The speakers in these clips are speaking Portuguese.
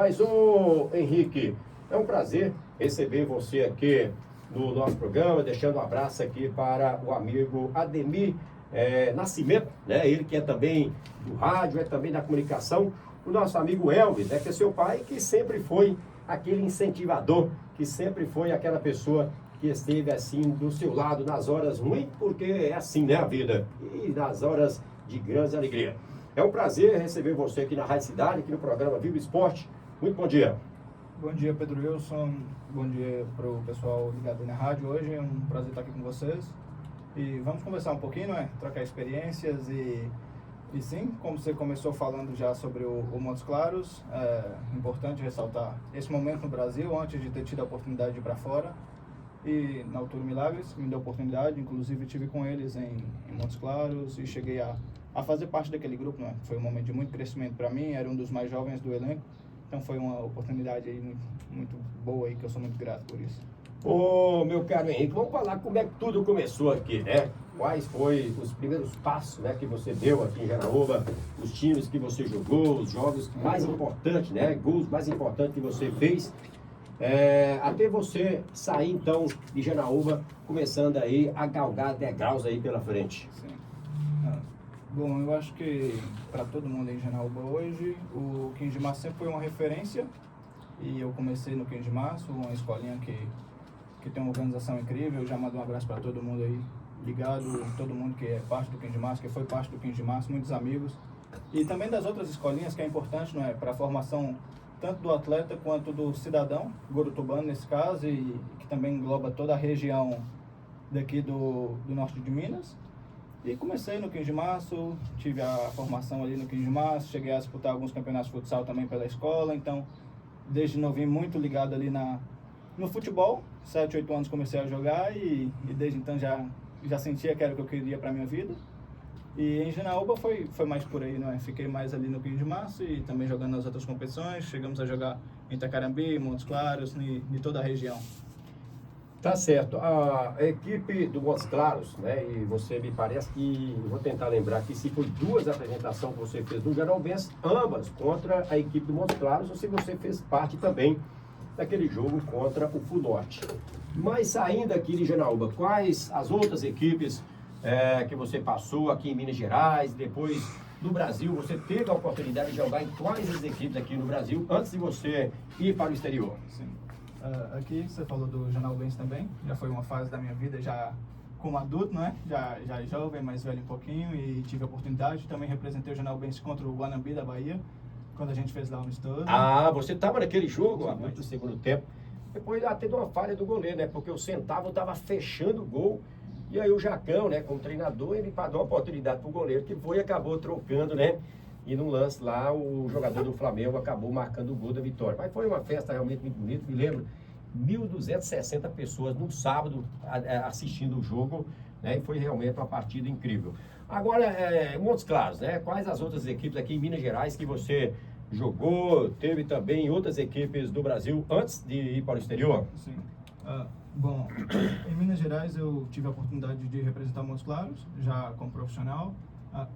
Mas, ô Henrique, é um prazer receber você aqui no nosso programa, deixando um abraço aqui para o amigo Ademir Nascimento, né? Ele que é também do rádio, é também da comunicação, o nosso amigo Elvis, né? Que é seu pai, que sempre foi aquele incentivador, que sempre foi aquela pessoa que esteve assim do seu lado nas horas ruins, porque é assim, né, a vida, e nas horas de grande alegria. É um prazer receber você aqui na Rádio Cidade, aqui no programa Viva Esporte. Muito bom dia. Bom dia, Pedro Wilson. Bom dia para o pessoal ligado aí na rádio hoje. É um prazer estar aqui com vocês. E vamos conversar um pouquinho, né? Trocar experiências e sim, como você começou falando já sobre o Montes Claros, é importante ressaltar esse momento no Brasil, antes de ter tido a oportunidade de ir para fora. E na Altura Milagres me deu a oportunidade, inclusive estive com eles em Montes Claros e cheguei a fazer parte daquele grupo, né? Foi um momento de muito crescimento para mim, era um dos mais jovens do elenco. Então foi uma oportunidade aí muito boa aí, que eu sou muito grato por isso. Ô, meu caro Henrique, vamos falar como é que tudo começou aqui, né? Quais foram os primeiros passos, né, que você deu aqui em Janaúba, os times que você jogou, os jogos mais importantes, né? Gols mais importantes que você fez, até você sair então de Janaúba, começando aí a galgar degraus aí pela frente. Sim. Bom, eu acho que para todo mundo em Janaúba hoje, o 15 de Março sempre foi uma referência. E eu comecei no 15 de Março, uma escolinha que tem uma organização incrível. Eu já mando um abraço para todo mundo aí ligado, todo mundo que é parte do 15 de Março, que foi parte do 15 de Março, muitos amigos. E também das outras escolinhas, que é importante, não é, para a formação tanto do atleta quanto do cidadão, gorotubano nesse caso, e que também engloba toda a região daqui do norte de Minas. E comecei no 15 de Março, tive a formação ali no 15 de Março, cheguei a disputar alguns campeonatos de futsal também pela escola, então desde novinho muito ligado ali no futebol. 7, 8 anos comecei a jogar e desde então já sentia que era o que eu queria para minha vida. E em Janaúba foi mais por aí, não é? Fiquei mais ali no 15 de Março e também jogando nas outras competições. Chegamos a jogar em Itacarambi, Montes Claros, em toda a região. Tá certo. A equipe do Montes Claros, né? E você me parece que, vou tentar lembrar aqui, se foi 2 apresentações que você fez no Janaúbense, ambas contra a equipe do Montes Claros, ou se você fez parte também daquele jogo contra o Funorte. Mas saindo aqui de Janaúba, quais as outras equipes que você passou aqui em Minas Gerais, depois do Brasil? Você teve a oportunidade de jogar em quais as equipes aqui no Brasil antes de você ir para o exterior? Sim. Aqui você falou do Janaúbense também, já foi uma fase da minha vida já como adulto, não é? Já jovem, mais velho um pouquinho, e tive a oportunidade, também representei o Janaúbense contra o Guanambi da Bahia, quando a gente fez lá o amistoso. Ah, você estava naquele jogo, rapaz, no segundo tempo. Depois teve uma falha do goleiro, né? Porque o Centavo estava fechando o gol, e aí o Jacão, né, como treinador, ele dar uma oportunidade para o goleiro, que foi e acabou trocando, né? E no lance lá, o jogador do Flamengo acabou marcando o gol da vitória. Mas foi uma festa realmente muito bonita, me lembro, 1.260 pessoas no sábado assistindo o jogo, né? E foi realmente uma partida incrível. Agora, Montes Claros, né? Quais as outras equipes aqui em Minas Gerais que você jogou? Teve também outras equipes do Brasil antes de ir para o exterior? Sim. Bom, em Minas Gerais eu tive a oportunidade de representar Montes Claros, já como profissional.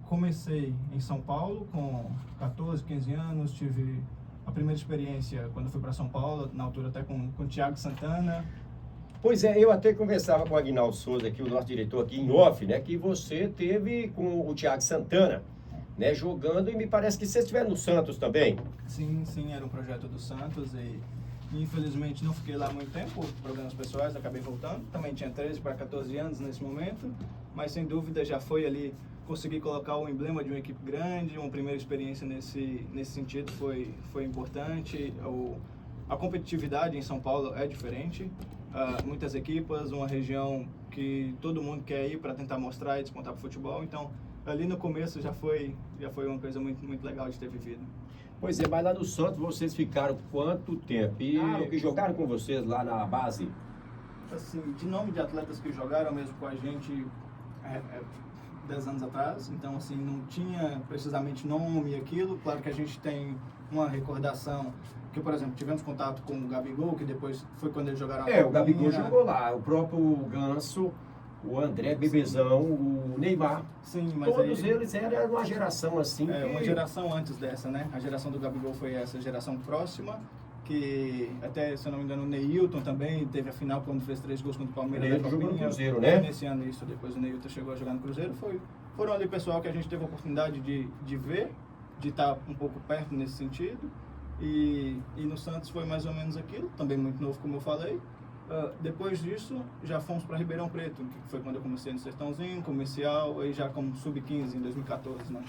Comecei em São Paulo com 14, 15 anos, tive a primeira experiência quando fui para São Paulo, na altura até com o Thiago Santana. Pois é, eu até conversava com o Aguinaldo Souza, aqui, o nosso diretor aqui em off, né, que você teve com o Thiago Santana, né, jogando, e me parece que vocês estiveram no Santos também. Sim, era um projeto do Santos e infelizmente não fiquei lá muito tempo por problemas pessoais, acabei voltando. Também tinha 13 para 14 anos nesse momento, mas sem dúvida já foi ali conseguir colocar o emblema de uma equipe grande, uma primeira experiência nesse sentido foi importante. A competitividade em São Paulo é diferente, muitas equipes, uma região que todo mundo quer ir para tentar mostrar e despontar para o futebol, então ali no começo já foi uma coisa muito, muito legal de ter vivido. Pois é, mas lá no Santos vocês ficaram quanto tempo? E que jogaram com vocês lá na base? Assim, de nome de atletas que jogaram mesmo com a gente 10 anos atrás, então assim, não tinha precisamente nome e aquilo. Claro que a gente tem uma recordação que, por exemplo, tivemos contato com o Gabigol, que depois foi quando eles jogaram o Gabigol jogou lá, o próprio Ganso o André Bebezão, o Neymar. Sim, mas todos aí, eles eram uma geração assim. uma geração antes dessa, né? A geração do Gabigol foi essa geração próxima, que até, se eu não me engano, o Neilton também teve a final quando fez 3 gols contra o Palmeiras. Ele jogou no Cruzeiro, né? Nesse ano isso, depois o Neilton chegou a jogar no Cruzeiro. Foram ali pessoal que a gente teve a oportunidade de ver, de estar um pouco perto nesse sentido. E no Santos foi mais ou menos aquilo, também muito novo, como eu falei. Depois disso, já fomos para Ribeirão Preto, que foi quando eu comecei no Sertãozinho, comercial, aí já como sub-15 em 2014, né?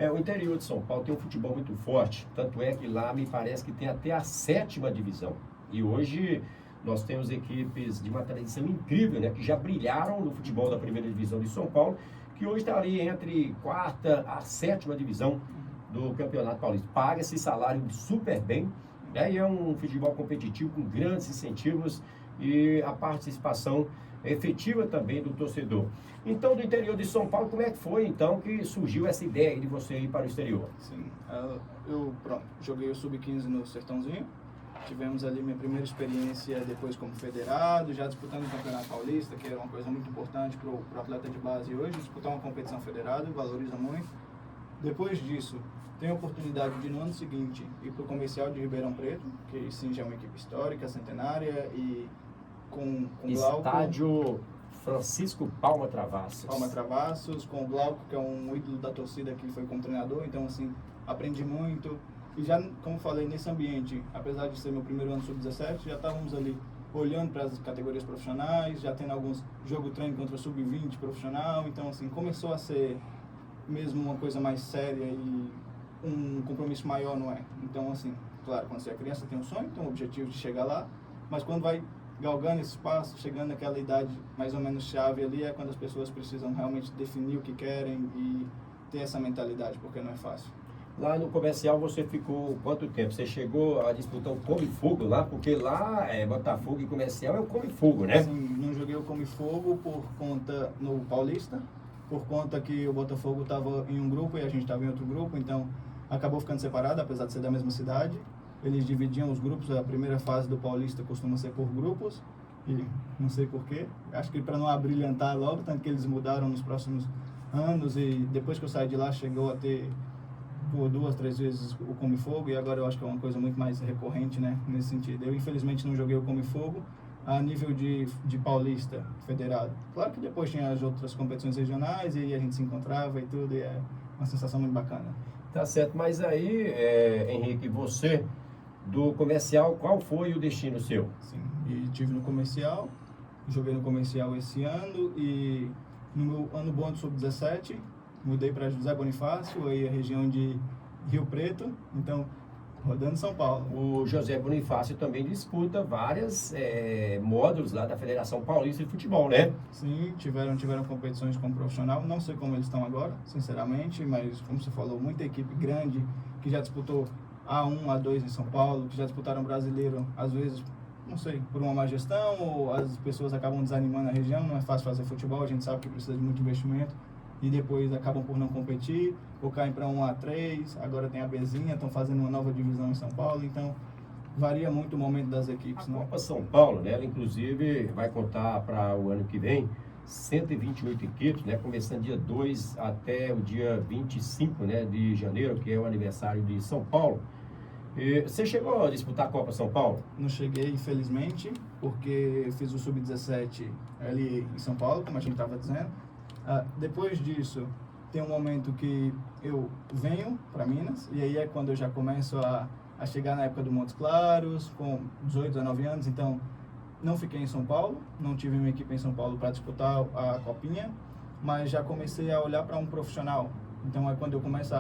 O interior de São Paulo tem um futebol muito forte, tanto é que lá me parece que tem até a 7ª divisão. E hoje nós temos equipes de uma tradição incrível, né, que já brilharam no futebol da 1ª divisão de São Paulo, que hoje está ali entre 4ª a 7ª divisão do Campeonato Paulista. Paga esse salário super bem, né, e é um futebol competitivo com grandes incentivos e a participação efetiva também do torcedor. Então, do interior de São Paulo, como é que foi, então, que surgiu essa ideia de você ir para o exterior? Sim, eu joguei o Sub-15 no Sertãozinho, tivemos ali minha primeira experiência depois como federado, já disputando o Campeonato Paulista, que era uma coisa muito importante para o atleta de base hoje, disputar uma competição federada, valoriza muito. Depois disso, tenho a oportunidade de, no ano seguinte, ir para o Comercial de Ribeirão Preto, que sim, já é uma equipe histórica, centenária, e com Glauco... Estádio Francisco Palma Travassos. Palma Travassos, com o Glauco, que é um ídolo da torcida que foi como treinador, então assim, aprendi muito. E já, como falei, nesse ambiente, apesar de ser meu primeiro ano sub-17, já estávamos ali olhando para as categorias profissionais, já tendo alguns jogo-treino contra sub-20 profissional, então assim, começou a ser mesmo uma coisa mais séria e um compromisso maior, não é? Então assim, claro, quando você é criança tem um sonho, tem um objetivo de chegar lá, mas quando vai galgando esse espaço, chegando naquela idade mais ou menos chave ali, é quando as pessoas precisam realmente definir o que querem e ter essa mentalidade, porque não é fácil. Lá no Comercial você ficou quanto tempo? Você chegou a disputar o Come Fogo lá? Porque lá Botafogo e Comercial é o Come Fogo, né? Sim, não joguei o Come Fogo por conta no Paulista, por conta que o Botafogo estava em um grupo e a gente estava em outro grupo, então acabou ficando separado, apesar de ser da mesma cidade. Eles dividiam os grupos, a primeira fase do Paulista costuma ser por grupos, e não sei porquê, acho que para não abrilhantar logo, tanto que eles mudaram nos próximos anos, e depois que eu saí de lá chegou a ter por 2, 3 vezes o Come Fogo, e agora eu acho que é uma coisa muito mais recorrente, né, nesse sentido. Eu infelizmente não joguei o Come Fogo a nível de Paulista federado. Claro que depois tinha as outras competições regionais, e aí a gente se encontrava e tudo, e é uma sensação muito bacana. Tá certo, mas aí, Henrique, você... do Comercial, qual foi o destino seu? Sim, e tive no Comercial, joguei no Comercial esse ano e no meu ano bom do Sub-17 mudei para José Bonifácio, aí a região de Rio Preto, então rodando São Paulo. O José Bonifácio também disputa vários módulos lá da Federação Paulista de Futebol, né? Sim, tiveram competições como profissional, não sei como eles estão agora, sinceramente, mas como você falou, muita equipe grande que já disputou A1, A2 em São Paulo, que já disputaram brasileiro, às vezes, não sei, por uma má gestão, ou as pessoas acabam desanimando a região, não é fácil fazer futebol, a gente sabe que precisa de muito investimento, e depois acabam por não competir, ou caem para um A3, agora tem a Bzinha, estão fazendo uma nova divisão em São Paulo, então varia muito o momento das equipes. A Copa São Paulo, né, ela inclusive vai contar para o ano que vem 128 equipes, né, começando dia 2 até o dia 25, né, de janeiro, que é o aniversário de São Paulo. E você chegou a disputar a Copa São Paulo? Não cheguei, infelizmente, porque fiz o Sub-17 ali em São Paulo, como a gente estava dizendo. Depois disso, tem um momento que eu venho para Minas, e aí é quando eu já começo a chegar na época do Montes Claros, com 18, 19 anos, então não fiquei em São Paulo, não tive uma equipe em São Paulo para disputar a Copinha, mas já comecei a olhar para um profissional. Então é quando eu começo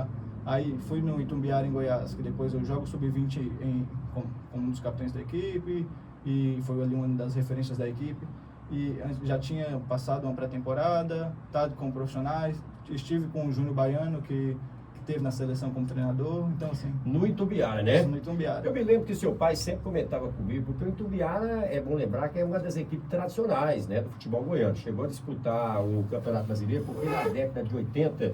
aí fui no Itumbiara em Goiás, que depois eu jogo Sub-20 como um dos capitães da equipe, e foi ali uma das referências da equipe. E já tinha passado uma pré-temporada, estado com profissionais, estive com o Júnior Baiano, que teve na seleção como treinador, então assim... No Itumbiara, né? No Itumbiara. Eu me lembro que seu pai sempre comentava comigo, porque o Itumbiara, é bom lembrar que é uma das equipes tradicionais, né, do futebol goiano. Chegou a disputar o Campeonato Brasileiro, porque na década de 80,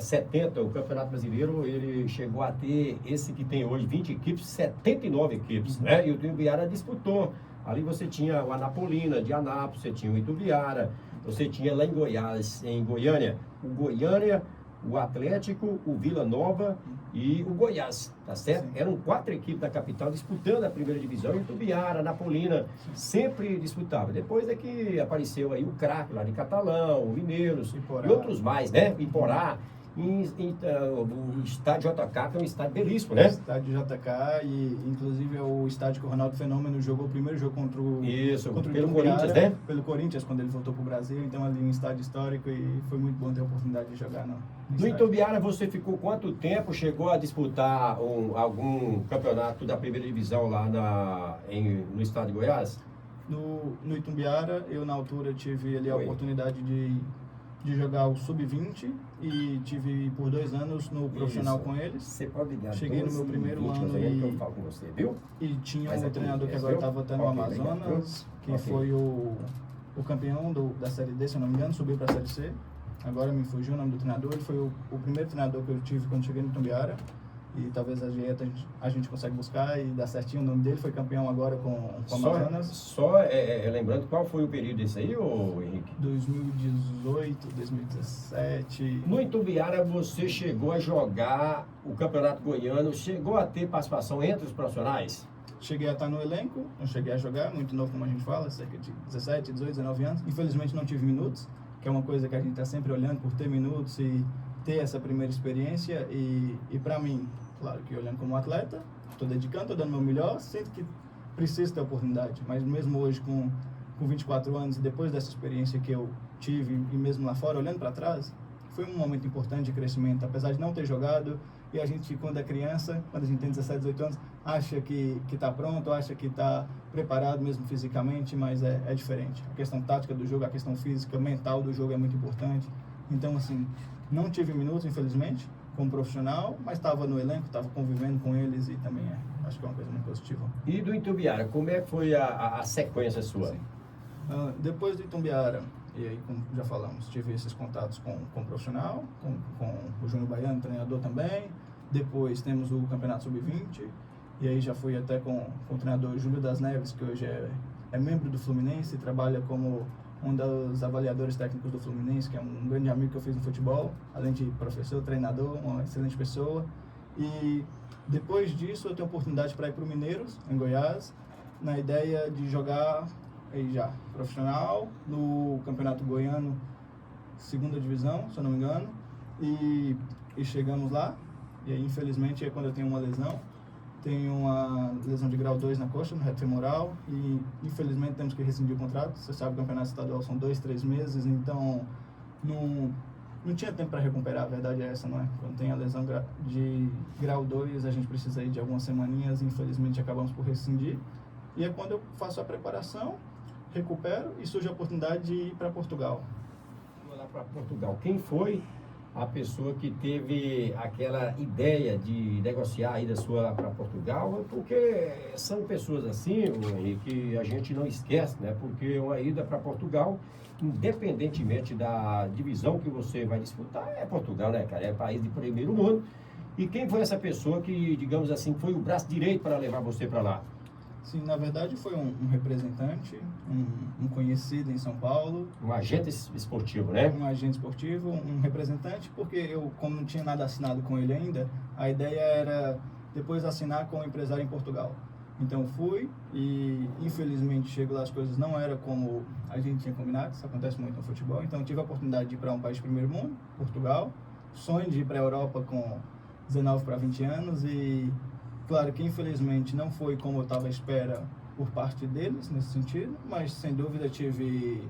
70, o Campeonato Brasileiro, ele chegou a ter esse que tem hoje, 20 equipes, 79 equipes, né? E o Itumbiara disputou Ali você tinha o Anapolina de Anápolis, você tinha o Itumbiara, você tinha lá em Goiás, em Goiânia, o Atlético, o Vila Nova e o Goiás, tá certo? Sim. Eram 4 equipes da capital disputando a primeira divisão, e o Itumbiara, Anapolina, sempre disputava. Depois é que apareceu aí o craque lá de Catalão, o Mineiros Iporá. e outros mais, né? Iporá. O estádio JK, que é um estádio belíssimo, né? O estádio JK, e inclusive é o estádio que o Ronaldo Fenômeno jogou o primeiro jogo contra o Pelo Itumbiara, Corinthians, né? Pelo Corinthians, quando ele voltou para o Brasil. Então ali um estádio histórico, e foi muito bom ter a oportunidade de jogar no No estádio. Itumbiara você ficou quanto tempo? Chegou a disputar algum campeonato da primeira divisão lá no estado de Goiás? No Itumbiara, eu na altura tive ali a Oi. oportunidade de jogar o Sub-20 e tive por 2 anos no profissional Isso. com eles. Você pode ligar. Cheguei no meu primeiro 12, ano 20, e- que eu falo com você, viu? E tinha Mas um aqui, treinador que é agora seu? estava até no Ok, Amazonas, que Ok. foi o campeão da Série D, se eu não me engano, subiu para a Série C. Agora me fugiu o nome do treinador. Ele foi o primeiro treinador que eu tive quando cheguei no Itumbiara. E talvez a gente consiga buscar e dar certinho o nome dele. Foi campeão agora com o Amazonas. Só lembrando, qual foi o período desse aí, ô Henrique? 2018, 2017. No Itumbiara você chegou a jogar o Campeonato Goiano, chegou a ter participação entre os profissionais? Cheguei a estar no elenco, não cheguei a jogar, muito novo como a gente fala, cerca de 17, 18, 19 anos. Infelizmente não tive minutos, que é uma coisa que a gente está sempre olhando por ter minutos e ter essa primeira experiência. E para mim, claro que olhando como atleta, estou dedicando, estou dando o meu melhor, sinto que preciso ter oportunidade. Mas mesmo hoje com 24 anos e depois dessa experiência que eu tive e mesmo lá fora, olhando para trás, foi um momento importante de crescimento, apesar de não ter jogado. E a gente, quando é criança, quando a gente tem 17, 18 anos, acha que está pronto, acha que está preparado mesmo fisicamente, mas é diferente. A questão tática do jogo, a questão física, mental do jogo é muito importante. Então, assim, não tive minutos, infelizmente, como profissional, mas estava no elenco, estava convivendo com eles e também acho que é uma coisa muito positiva. E do Itumbiara, como é que foi a sequência sua? Sim. Depois do Itumbiara, e aí, como já falamos, tive esses contatos com o profissional, com o Júnior Baiano, treinador também. Depois temos o Campeonato Sub-20, e aí já fui até com o treinador Júlio das Neves, que hoje é membro do Fluminense, trabalha como um dos avaliadores técnicos do Fluminense, que é um grande amigo que eu fiz no futebol, além de professor, treinador, uma excelente pessoa. E depois disso eu tenho oportunidade para ir para o Mineiros, em Goiás, na ideia de jogar aí já profissional no Campeonato Goiano, segunda divisão, se eu não me engano, e chegamos lá, e aí infelizmente é quando eu tenho uma lesão, tenho uma lesão de grau 2 na coxa, no reto femoral, e infelizmente temos que rescindir o contrato. Você sabe, o campeonato estadual são 2, 3 meses, então não tinha tempo para recuperar, a verdade é essa, não é? Quando tem a lesão de grau 2, a gente precisa aí de algumas semaninhas, e infelizmente acabamos por rescindir. E é quando eu faço a preparação, recupero e surge a oportunidade de ir para Portugal. Vou lá para Portugal. Quem foi a pessoa que teve aquela ideia de negociar a ida sua para Portugal? Porque são pessoas assim, Henrique, que a gente não esquece, né? Porque uma ida para Portugal, independentemente da divisão que você vai disputar, é Portugal, né, cara? É país de primeiro mundo. E quem foi essa pessoa que, digamos assim, foi o braço direito para levar você para lá? Sim, na verdade foi um representante, um conhecido em São Paulo. Um agente esportivo, né? Um agente esportivo, um representante, porque eu, como não tinha nada assinado com ele ainda, a ideia era depois assinar com o empresário em Portugal. Então fui e infelizmente chego lá, as coisas não eram como a gente tinha combinado, isso acontece muito no futebol. Então tive a oportunidade de ir para um país de primeiro mundo, Portugal, sonho de ir para a Europa com 19 para 20 anos e claro que infelizmente não foi como eu estava à espera por parte deles nesse sentido, mas sem dúvida tive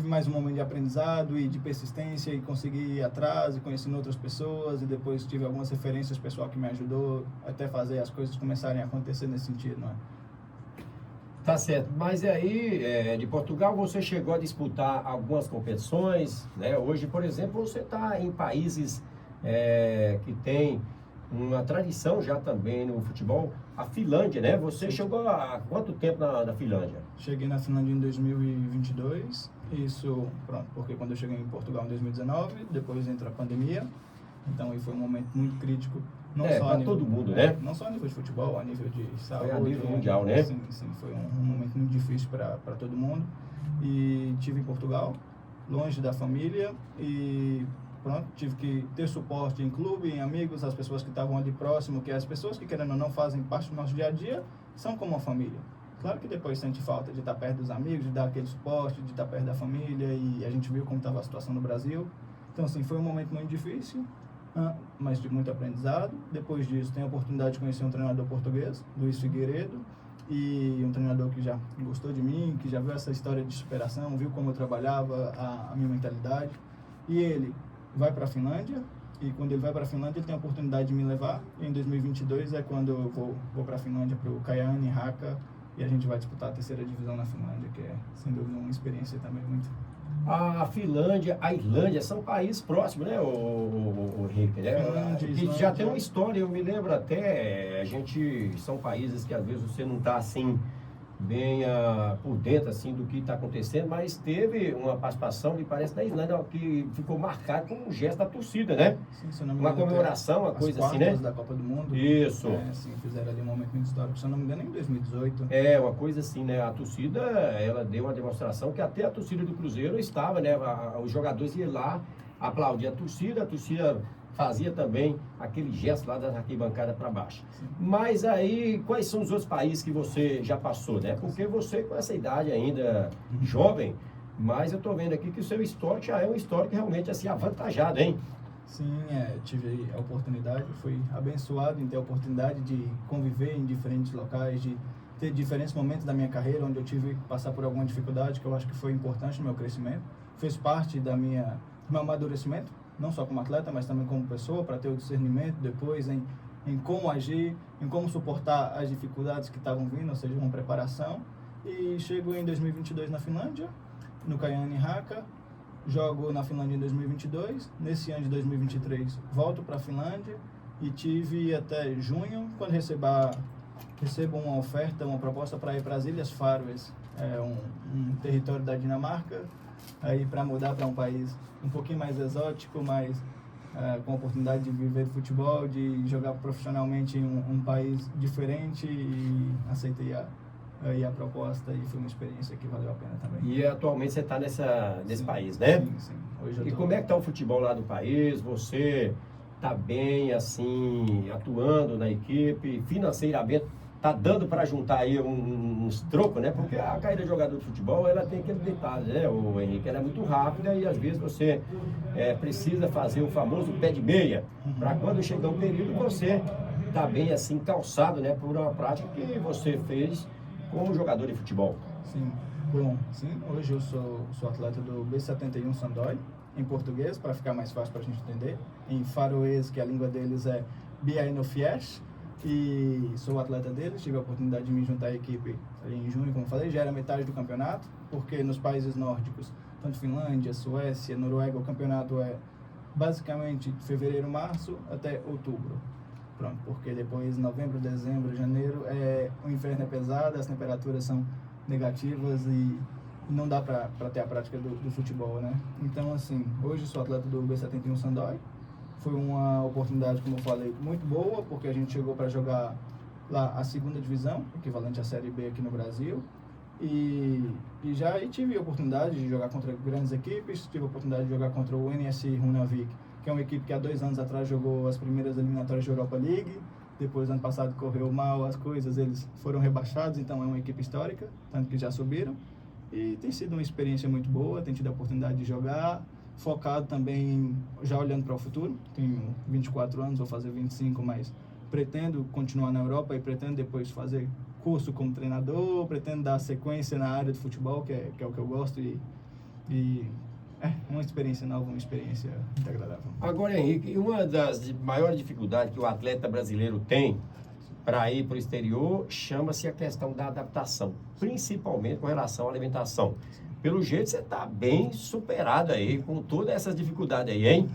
mais um momento de aprendizado e de persistência e consegui ir atrás e conhecendo outras pessoas e depois tive algumas referências pessoal que me ajudou até fazer as coisas começarem a acontecer nesse sentido, não é? Tá certo, mas aí de Portugal você chegou a disputar algumas competições, né? Hoje, por exemplo, você está em países que tem uma tradição já também no futebol, a Finlândia, né? Você chegou há quanto tempo na Finlândia? Cheguei na Finlândia em 2022, isso, pronto, porque quando eu cheguei em Portugal em 2019, depois entra a pandemia, Então aí foi um momento muito crítico, não só para todo mundo, né? Não só a nível de futebol, a nível de saúde. Foi a nível mundial, né? Sim, foi um momento muito difícil para todo mundo. E tive em Portugal, longe da família, e pronto, tive que ter suporte em clube, em amigos, as pessoas que estavam ali próximo, que as pessoas que querendo ou não fazem parte do nosso dia a dia, são como uma família. Claro que depois sente falta de estar perto dos amigos, de dar aquele suporte, de estar perto da família, e a gente viu como estava a situação no Brasil. Então, assim, foi um momento muito difícil, mas de muito aprendizado. Depois disso, tenho a oportunidade de conhecer um treinador português, Luís Figueiredo, e um treinador que já gostou de mim, que já viu essa história de superação, viu como eu trabalhava, a minha mentalidade. E ele vai para a Finlândia, e quando ele vai para a Finlândia, ele tem a oportunidade de me levar. E em 2022 é quando eu vou para a Finlândia, para o Kajaani Haka, e a gente vai disputar a 3ª divisão na Finlândia, que é, sem dúvida, uma experiência também muito... A Finlândia, a Islândia são países próximos, né, o Henrique, né? Finlândia, Que já tem uma história, eu me lembro até, são países que às vezes você não está assim, bem por dentro assim do que está acontecendo, mas teve uma participação, me parece, da Islândia, que ficou marcada como um gesto da torcida, né? Sim, se eu não me Uma engano, comemoração, uma coisa assim, né? da Copa do Mundo. Isso. Sim, fizeram ali um momento muito histórico, se eu não me engano, em 2018. Uma coisa assim, né? A torcida, ela deu uma demonstração que até a torcida do Cruzeiro estava, né? Os jogadores iam lá aplaudir a torcida fazia também aquele gesto lá da arquibancada para baixo. Sim. Mas aí, quais são os outros países que você já passou, né? Porque você, com essa idade ainda jovem, mas eu estou vendo aqui que o seu histórico já é um histórico realmente assim avantajado, hein? Sim, tive a oportunidade, fui abençoado em ter a oportunidade de conviver em diferentes locais, de ter diferentes momentos da minha carreira onde eu tive que passar por alguma dificuldade que eu acho que foi importante no meu crescimento, fez parte do meu amadurecimento, não só como atleta, mas também como pessoa, para ter o discernimento depois em como agir, em como suportar as dificuldades que estavam vindo, ou seja, uma preparação. E chego em 2022 na Finlândia, no Kajaani Haka, jogo na Finlândia em 2022, nesse ano de 2023 volto para a Finlândia e tive até junho, quando recebo uma oferta, uma proposta para ir para as Ilhas Faroes, um território da Dinamarca, aí para mudar para um país um pouquinho mais exótico, mas com a oportunidade de viver futebol, de jogar profissionalmente em um país diferente, e aceitei a proposta e foi uma experiência que valeu a pena também. E atualmente você está nesse país, né? Sim. Hoje E como é que está o futebol lá do país? Você está bem, assim, atuando na equipe, financeiramente, está dando para juntar aí uns trocos, né? Porque a carreira de jogador de futebol, ela tem aquele detalhe, né, o Henrique? Ela é muito rápida e às vezes você precisa fazer o famoso pé de meia, para quando chegar um período você tá bem assim calçado, né, por uma prática que você fez como jogador de futebol. Sim, bom, sim, hoje eu sou atleta do B71 Sandoy, em português, para ficar mais fácil para a gente entender. Em faroês, que a língua deles é Biainofies, e sou atleta deles. Tive a oportunidade de me juntar à equipe ali em junho, como falei, já era metade do campeonato, porque nos países nórdicos, tanto Finlândia, Suécia, Noruega, o campeonato é basicamente de fevereiro, março até outubro. Pronto, porque depois, novembro, dezembro, janeiro, o inverno é pesado, as temperaturas são negativas e não dá para ter a prática do futebol, né? Então, assim, hoje sou atleta do B71 Sandoy. Foi uma oportunidade, como eu falei, muito boa, porque a gente chegou para jogar lá a 2ª divisão, equivalente à Série B aqui no Brasil. E já aí tive a oportunidade de jogar contra grandes equipes, tive a oportunidade de jogar contra o NSI Runavík, que é uma equipe que há 2 anos atrás jogou as primeiras eliminatórias da Europa League. Depois, ano passado, correu mal as coisas, eles foram rebaixados, então é uma equipe histórica, tanto que já subiram. E tem sido uma experiência muito boa, tenho tido a oportunidade de jogar, focado também, já olhando para o futuro. Tenho 24 anos, vou fazer 25, mas pretendo continuar na Europa e pretendo depois fazer curso como treinador, pretendo dar sequência na área de futebol, que é o que eu gosto, e é uma experiência nova, uma experiência muito agradável. Agora, Henrique, uma das maiores dificuldades que o atleta brasileiro tem para ir para o exterior chama-se a questão da adaptação, principalmente com relação à alimentação. Pelo jeito, você está bem superado aí, com todas essas dificuldades aí, hein?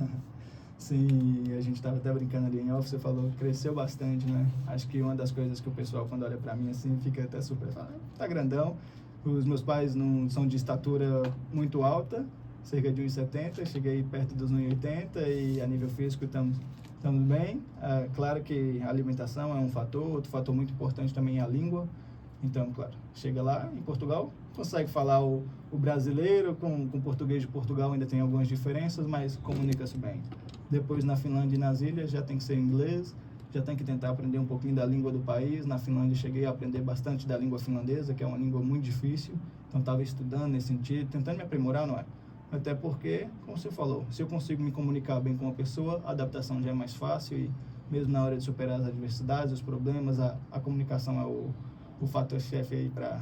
Sim, a gente estava até brincando ali em off, você falou que cresceu bastante, né? Acho que uma das coisas que o pessoal, quando olha para mim assim, fica até super, fala, tá grandão. Os meus pais não são de estatura muito alta, cerca de 1,70, cheguei perto dos 1,80 e a nível físico estamos bem. Claro que a alimentação é um fator, outro fator muito importante também é a língua. Então, claro, chega lá em Portugal, consegue falar o brasileiro com o português de Portugal, ainda tem algumas diferenças, mas comunica-se bem. Depois, na Finlândia e nas ilhas, já tem que ser inglês, já tem que tentar aprender um pouquinho da língua do país. Na Finlândia, cheguei a aprender bastante da língua finlandesa, que é uma língua muito difícil. Então, estava estudando nesse sentido, tentando me aprimorar, não é? Até porque, como você falou, se eu consigo me comunicar bem com uma pessoa, a adaptação já é mais fácil e mesmo na hora de superar as adversidades, os problemas, a comunicação é o fator-chefe aí para...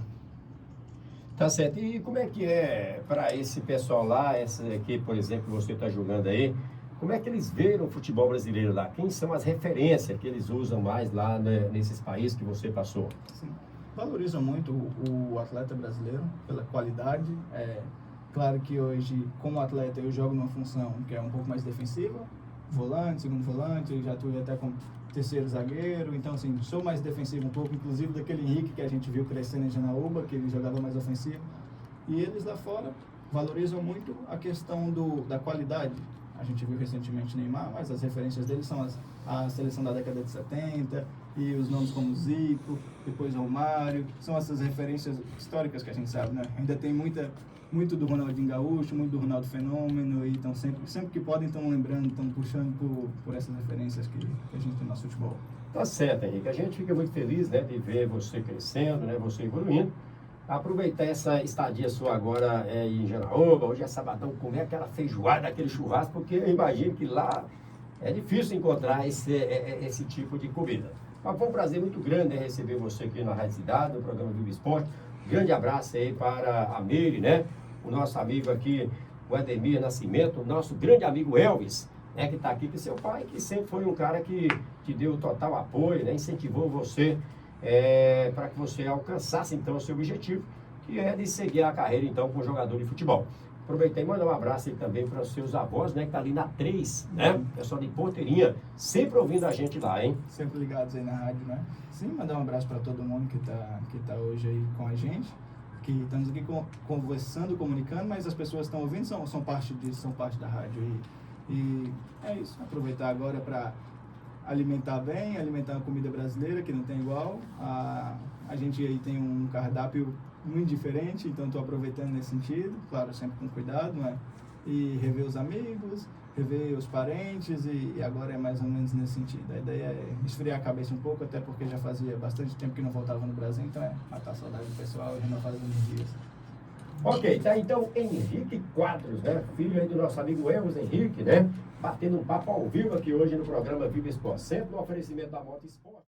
Tá certo. E como é que é para esse pessoal lá, essa aqui, por exemplo, que você está jogando aí, como é que eles veem o futebol brasileiro lá? Quem são as referências que eles usam mais lá, né, nesses países que você passou? Sim. Valorizam muito o atleta brasileiro pela qualidade. Claro que hoje, como atleta, eu jogo numa função que é um pouco mais defensiva, volante, segundo volante, já atuei até como terceiro zagueiro, então assim, sou mais defensivo um pouco, inclusive daquele Henrique que a gente viu crescendo em Janaúba, que ele jogava mais ofensivo. E eles lá fora valorizam muito a questão da qualidade. A gente viu recentemente Neymar, mas as referências dele são a seleção da década de 70 e os nomes como Zico, depois Romário, são essas referências históricas que a gente sabe, né? Ainda tem muito do Ronaldinho Gaúcho, muito do Ronaldo Fenômeno, e então sempre que podem estão lembrando, estão puxando por essas referências que a gente tem no nosso futebol. Tá certo, Henrique. A gente fica muito feliz, né, de ver você crescendo, né, você evoluindo. Aproveitar essa estadia sua agora em Janaúba, hoje é sabadão, comer aquela feijoada, aquele churrasco, porque eu imagino que lá é difícil encontrar esse tipo de comida. Mas foi um prazer muito grande, né, receber você aqui na Rádio Cidade, no programa Viva Esporte. Grande abraço aí para a Meire, né? O nosso amigo aqui, o Ademir Nascimento, o nosso grande amigo Elvis, né, que está aqui com seu pai, que sempre foi um cara que te deu total apoio, né, incentivou você para que você alcançasse então o seu objetivo, que é de seguir a carreira então como jogador de futebol. Aproveitei e mandar um abraço aí também para os seus avós, né, que tá ali na 3, né, pessoal de Porteirinha, sempre ouvindo a gente lá, hein? Sempre ligados aí na rádio, né? Sim, mandar um abraço para todo mundo que tá hoje aí com a gente, que estamos aqui conversando, comunicando, mas as pessoas que estão ouvindo são parte disso, são parte da rádio. E é isso, aproveitar agora para alimentar bem, alimentar uma comida brasileira que não tem igual. A gente aí tem um cardápio muito diferente, então estou aproveitando nesse sentido, claro, sempre com cuidado, né? E rever os amigos, rever os parentes, e agora é mais ou menos nesse sentido. A ideia é esfriar a cabeça um pouco, até porque já fazia bastante tempo que não voltava no Brasil, então é matar a saudade do pessoal e renovar as energias. Ok, tá então Henrique Quadros, né? Filho aí do nosso amigo Elvis Henrique, né? Batendo um papo ao vivo aqui hoje no programa Viva Esporte, sempre no oferecimento da Moto Esporte.